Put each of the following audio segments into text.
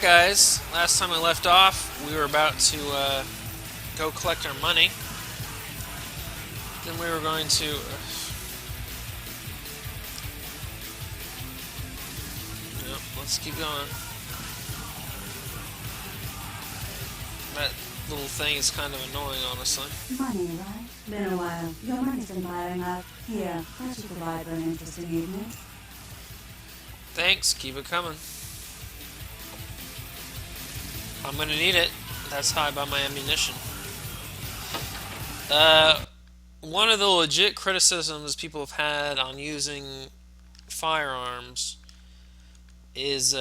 Guys, last time I left off, we were about to go collect our money. Then we were going to. Yep, let's keep going. That little thing is kind of annoying, honestly. Money, right? Been a while. Your money's been piling up. Here, I should provide for an interesting evening. Thanks, keep it coming. I'm gonna need it. That's how I buy my ammunition. One of the legit criticisms people have had on using firearms is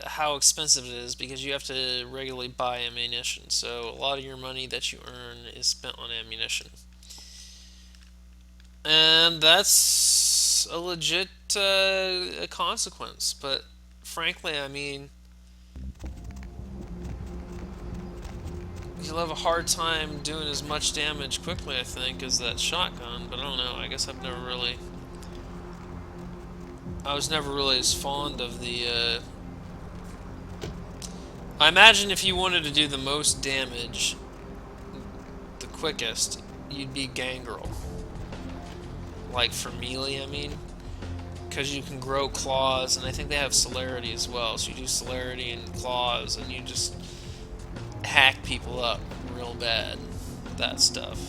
how expensive it is because you have to regularly buy ammunition. So a lot of your money that you earn is spent on ammunition. And that's a legit consequence. But frankly, I mean, you'll have a hard time doing as much damage quickly, I think, as that shotgun. But I don't know. I guess I was never really as fond of the. I imagine if you wanted to do the most damage, the quickest, you'd be Gangrel. Like for melee, I mean. Because you can grow claws, and I think they have celerity as well. So you do celerity and claws, and you just hack people up real bad with that stuff.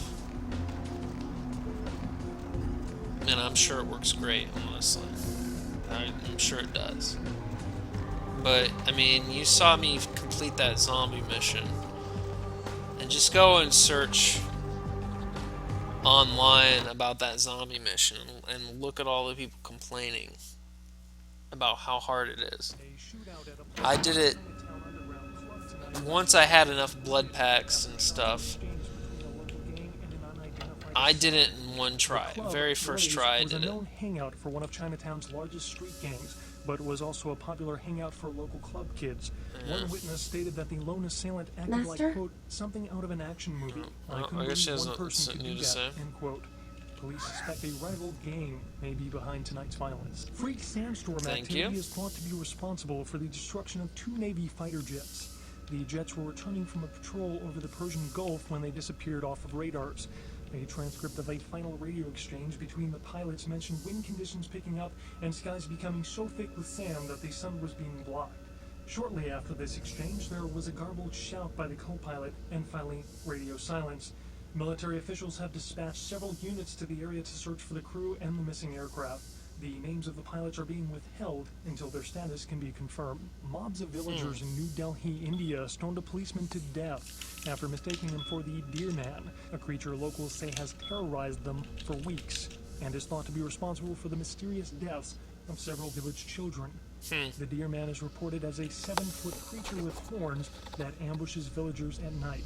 And I'm sure it works great, honestly. I'm sure it does. But, I mean, you saw me complete that zombie mission. And just go and search online about that zombie mission and look at all the people complaining about how hard it is. I did it once I had enough blood packs and stuff. I did it in one try. Very first try I did it. Was a known hangout for one of Chinatown's largest street gangs, but it was also a popular hangout for local club kids. One witness stated that the lone assailant acted like, quote, something out of an action movie. I guess she has something new to say. End quote. Police suspect a rival gang may be behind tonight's violence. Freak sandstorm activity is thought to be responsible for the destruction of 2 Navy fighter jets. The jets were returning from a patrol over the Persian Gulf when they disappeared off of radars. A transcript of a final radio exchange between the pilots mentioned wind conditions picking up and skies becoming so thick with sand that the sun was being blocked. Shortly after this exchange, there was a garbled shout by the co-pilot and finally radio silence. Military officials have dispatched several units to the area to search for the crew and the missing aircraft. The names of the pilots are being withheld until their status can be confirmed. Mobs of villagers in New Delhi, India, stoned a policeman to death after mistaking him for the Deer Man, a creature locals say has terrorized them for weeks and is thought to be responsible for the mysterious deaths of several village children. The Deer Man is reported as a 7-foot creature with horns that ambushes villagers at night.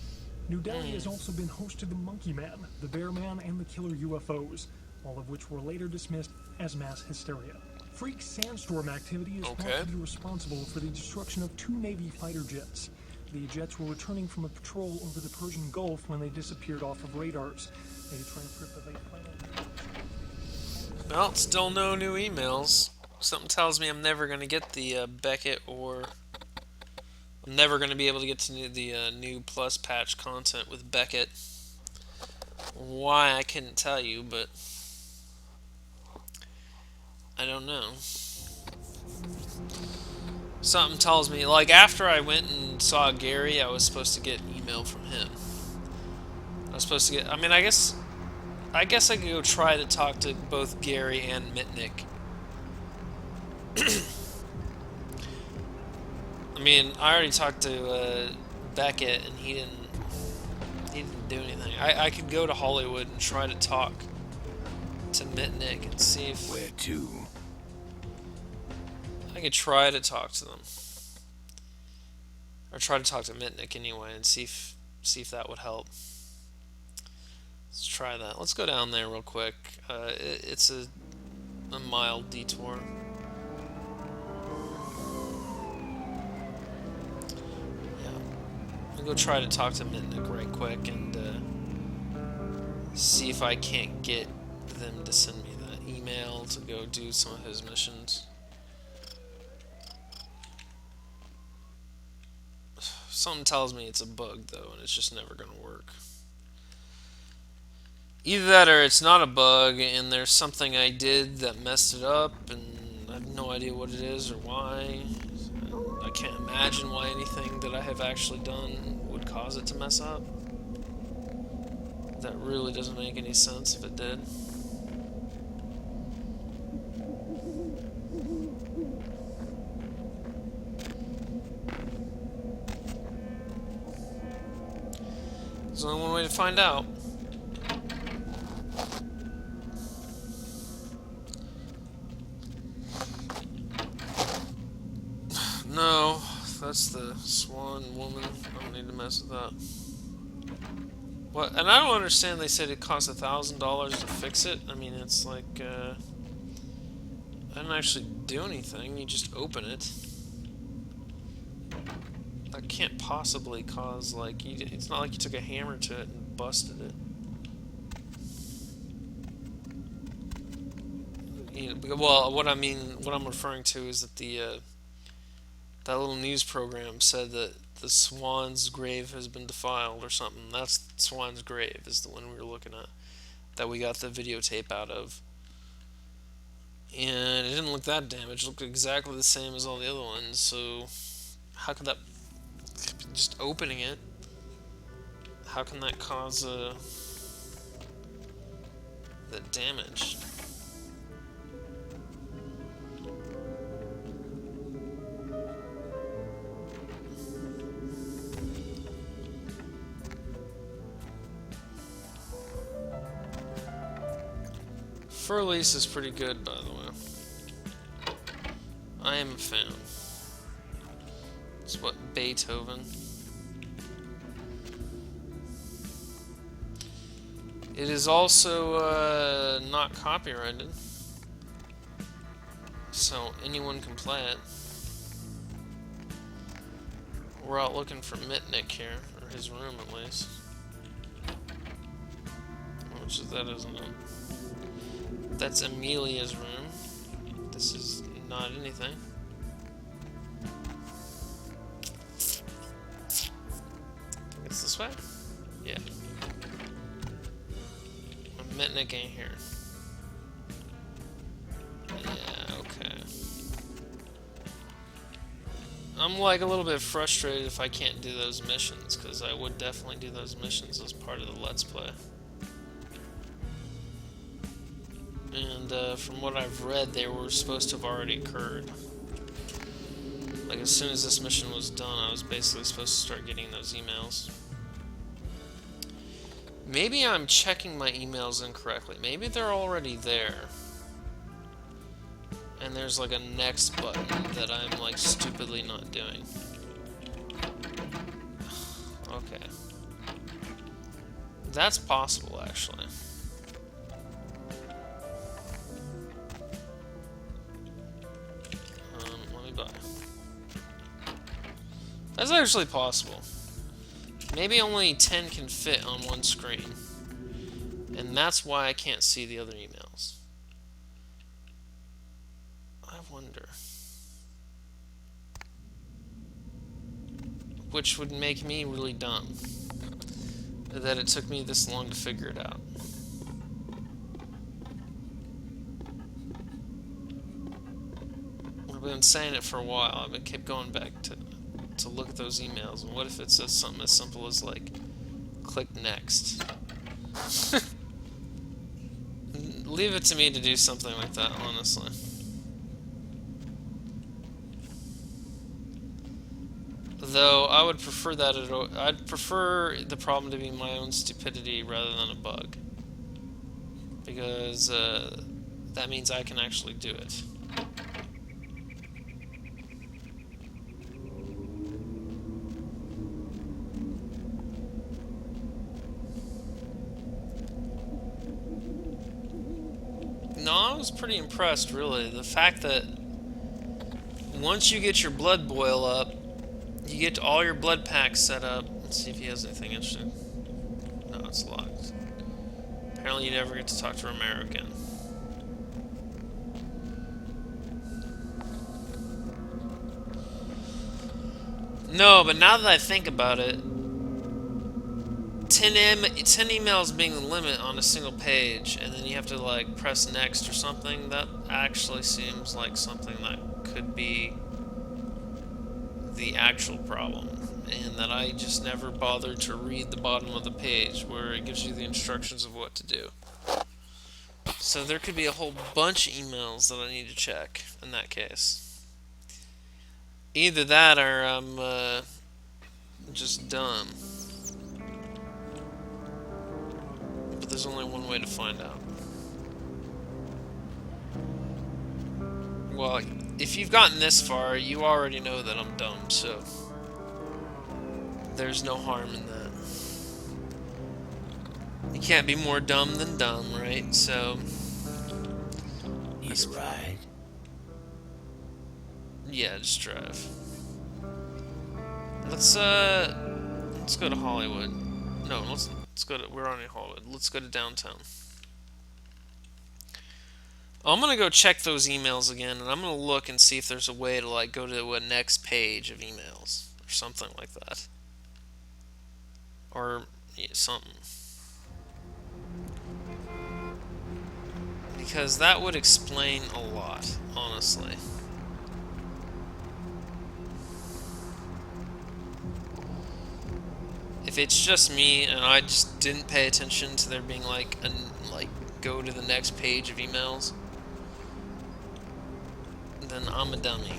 New Delhi has also been host to the Monkey Man, the Bear Man, and the Killer UFOs, all of which were later dismissed as mass hysteria. Freak sandstorm activity is thought to be responsible for the destruction of 2 Navy fighter jets. The jets were returning from a patrol over the Persian Gulf when they disappeared off of radars. A transcript of a final... Well, still no new emails. Something tells me I'm never going to get the Beckett, or I'm never going to be able to get to the new Plus patch content with Beckett. Why, I couldn't tell you, but I don't know. Something tells me, like, after I went and saw Gary, I was supposed to get an email from him. I was supposed to get, I mean, I guess I could go try to talk to both Gary and Mitnick. I mean, I already talked to Beckett, and he didn't do anything. I could go to Hollywood and try to talk to Mitnick and see if... Where to? I could try to talk to them. Or try to talk to Mitnick anyway and see if that would help. Let's try that. Let's go down there real quick. It's a mild detour. Yeah. I'll go try to talk to Mitnick right quick and see if I can't get them to send me the email to go do some of his missions. Something tells me it's a bug, though, and it's just never going to work. Either that or it's not a bug, and there's something I did that messed it up, and I have no idea what it is or why. I can't imagine why anything that I have actually done would cause it to mess up. That really doesn't make any sense if it did. There's only one way to find out. No, that's the swan woman. I don't need to mess with that. What? And I don't understand. They said it cost $1,000 to fix it. I mean, it's like I didn't actually do anything. You just open it. That can't possibly cause like it's not like you took a hammer to it and busted it. Well, what I'm referring to is that that little news program said that the swan's grave has been defiled or something. That's Swan's grave is the one we were looking at that we got the videotape out of. And it didn't look that damaged. It looked exactly the same as all the other ones. So how could that, just opening it, how can that cause the damage? Fur Elise is pretty good, by the way. I am a fan. It's what, Beethoven? It is also not copyrighted, so anyone can play it. We're out looking for Mitnick here, or his room at least. Which is that, isn't it? That's Amelia's room. This is not anything. I think it's this way? Yeah. Mitnick ain't here. Yeah, okay. I'm like a little bit frustrated if I can't do those missions, because I would definitely do those missions as part of the Let's Play. And from what I've read, they were supposed to have already occurred. Like, as soon as this mission was done, I was basically supposed to start getting those emails. Maybe I'm checking my emails incorrectly. Maybe they're already there. And there's like a next button that I'm like stupidly not doing. Okay. That's possible, actually. Let me buy. That's actually possible. Maybe only 10 can fit on one screen. And that's why I can't see the other emails. I wonder. Which would make me really dumb. That it took me this long to figure it out. I've been saying it for a while. I've kept going back to look at those emails, and what if it says something as simple as like click next? Leave it to me to do something like that, honestly. Though I would prefer that I'd prefer the problem to be my own stupidity rather than a bug, because that means I can actually do it. No, I was pretty impressed, really. The fact that once you get your blood boil up, you get all your blood packs set up. Let's see if he has anything interesting. No, it's locked. Apparently you never get to talk to Romero again. No, but now that I think about it, 10 emails being the limit on a single page, and then you have to like press next or something, that actually seems like something that could be the actual problem, and that I just never bothered to read the bottom of the page where it gives you the instructions of what to do. So there could be a whole bunch of emails that I need to check in that case. Either that or I'm just dumb. But there's only one way to find out. Well, if you've gotten this far, you already know that I'm dumb, so there's no harm in that. You can't be more dumb than dumb, right? So Need a ride? Yeah, just drive. Let's go to Hollywood. No, let's go to, we're already in Hollywood. Let's go to downtown. I'm gonna go check those emails again, and I'm gonna look and see if there's a way to like go to a next page of emails or something like that, or yeah, something, because that would explain a lot, honestly. If it's just me and I just didn't pay attention to there being like go to the next page of emails, then I'm a dummy.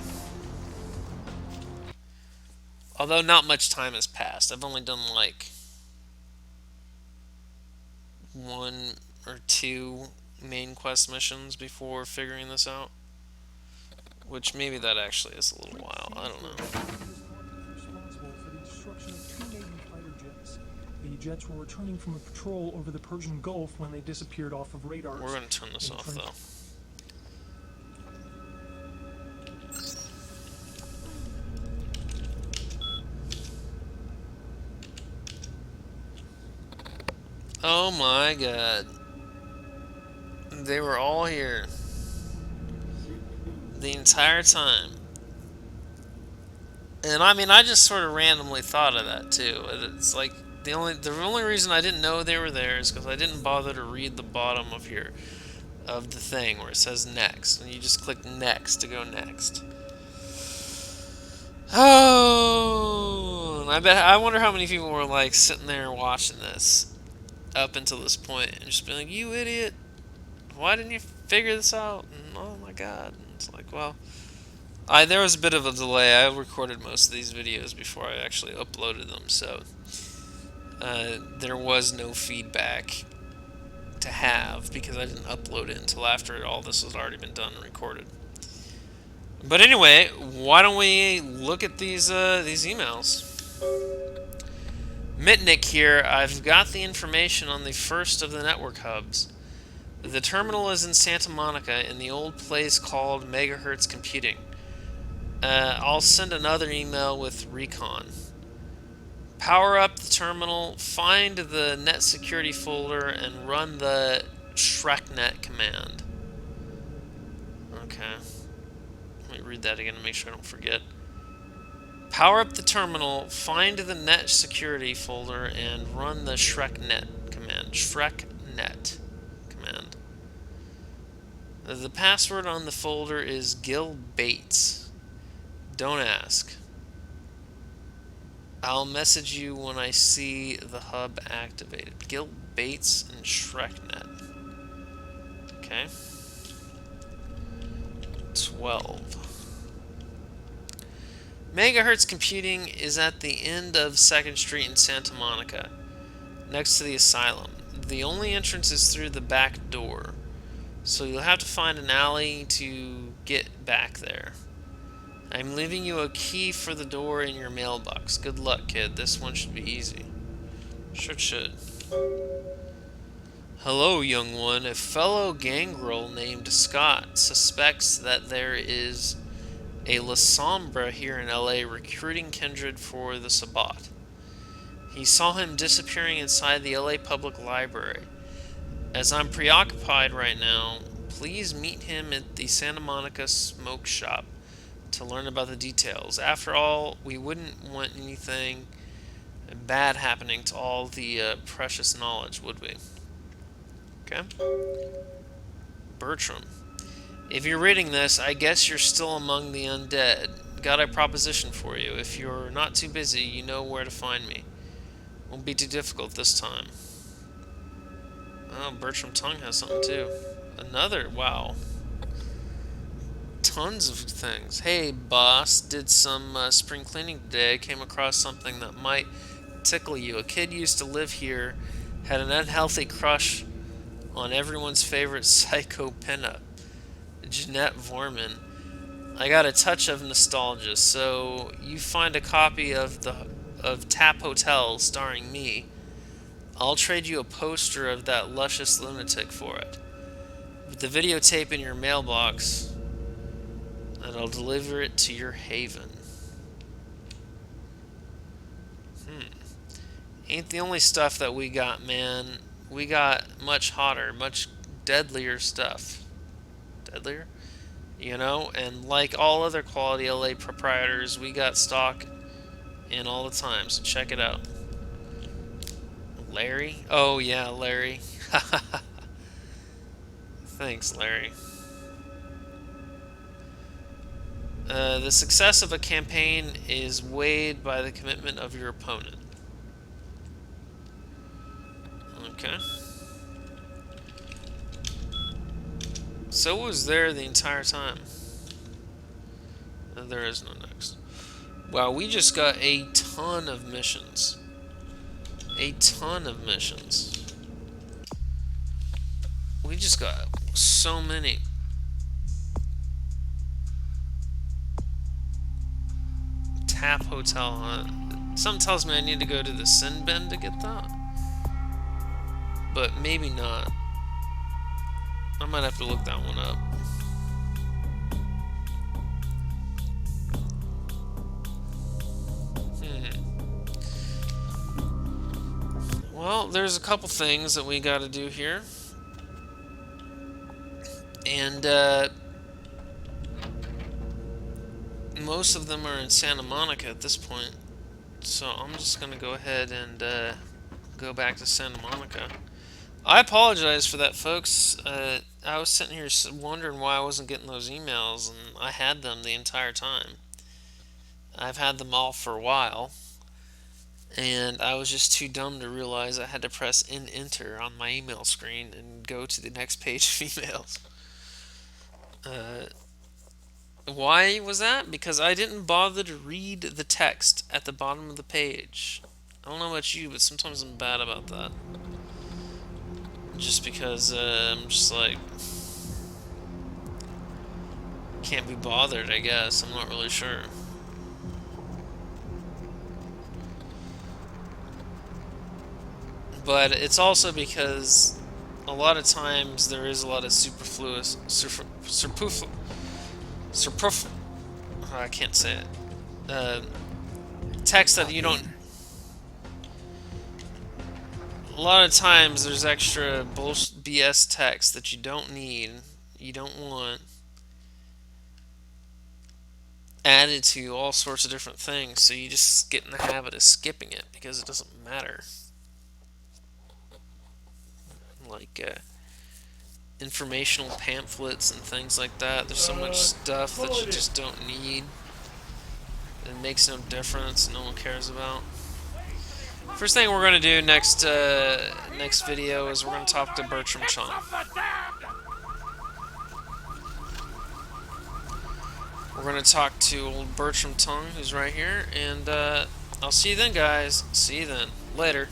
Although not much time has passed. I've only done like 1 or 2 main quest missions before figuring this out. Which maybe that actually is a little while. I don't know. The jets were returning from a patrol over the Persian Gulf when they disappeared off of radars. We're going to turn this off, though. Oh my god. They were all here. The entire time. And I mean, I just sort of randomly thought of that too. It's like the only reason I didn't know they were there is because I didn't bother to read the bottom of the thing where it says next, and you just click next to go next. Oh, I wonder how many people were like sitting there watching this up until this point and just being like, "You idiot! Why didn't you figure this out?" And oh my god, and it's like, well. There was a bit of a delay. I recorded most of these videos before I actually uploaded them, so there was no feedback to have because I didn't upload it until after all this has already been done and recorded. But anyway, why don't we look at these emails? Mitnick here. I've got the information on the first of the network hubs. The terminal is in Santa Monica in the old place called Megahertz Computing. I'll send another email with recon. Power up the terminal, find the net security folder, and run the shreknet command. Okay. Let me read that again to make sure I don't forget. Power up the terminal, find the net security folder, and run the shreknet command. Shreknet command. The password on the folder is Gil Bates. Don't ask. I'll message you when I see the hub activated. Gil Bates and Shreknet. Okay. 12. Megahertz Computing is at the end of 2nd Street in Santa Monica, next to the asylum. The only entrance is through the back door, so you'll have to find an alley to get back there. I'm leaving you a key for the door in your mailbox. Good luck, kid. This one should be easy. Sure it should. Hello, young one. A fellow gangrel named Scott suspects that there is a La Sombra here in LA recruiting Kindred for the Sabbat. He saw him disappearing inside the LA Public Library. As I'm preoccupied right now, please meet him at the Santa Monica Smoke Shop to learn about the details. After all, we wouldn't want anything bad happening to all the precious knowledge, would we? Okay. Bertram. If you're reading this, I guess you're still among the undead. Got a proposition for you. If you're not too busy, you know where to find me. Won't be too difficult this time. Oh, Bertram Tongue has something too. Another, wow. Tons of things. Hey, boss, did some spring cleaning today. Came across something that might tickle you. A kid used to live here, had an unhealthy crush on everyone's favorite psycho pinup, Jeanette Vorman. I got a touch of nostalgia, so you find a copy of Tap Hotel starring me. I'll trade you a poster of that luscious lunatic for it. With the videotape in your mailbox, and I'll deliver it to your haven. Ain't the only stuff that we got, man. We got much hotter, much deadlier stuff. Deadlier? You know? And like all other quality LA proprietors, we got stock in all the time, so check it out. Larry? Oh yeah, Larry. Thanks, Larry. The success of a campaign is weighed by the commitment of your opponent. Okay. So was there the entire time. There is no next. Wow, we just got a ton of missions. A ton of missions. We just got so many. Tap Hotel, huh? Something tells me I need to go to the Sin Bin to get that. But maybe not. I might have to look that one up. Well, there's a couple things that we got to do here. And most of them are in Santa Monica at this point. So I'm just going to go ahead and go back to Santa Monica. I apologize for that, folks. I was sitting here wondering why I wasn't getting those emails, and I had them the entire time. I've had them all for a while, and I was just too dumb to realize I had to press enter on my email screen and go to the next page of emails. Why was that? Because I didn't bother to read the text at the bottom of the page. I don't know about you, but sometimes I'm bad about that. Just because I'm just like, can't be bothered, I guess. I'm not really sure. But it's also because a lot of times there is a lot of I can't say it. Text that you don't. A lot of times there's extra BS text that you don't need, you don't want, added to all sorts of different things, so you just get in the habit of skipping it because it doesn't matter. Like informational pamphlets and things like that. There's so much stuff that you just don't need. It makes no difference. No one cares about. First thing we're gonna do next video is we're gonna talk to Bertram Chung. We're gonna talk to old Bertram Tongue, who's right here, and I'll see you then, guys. See you then. Later.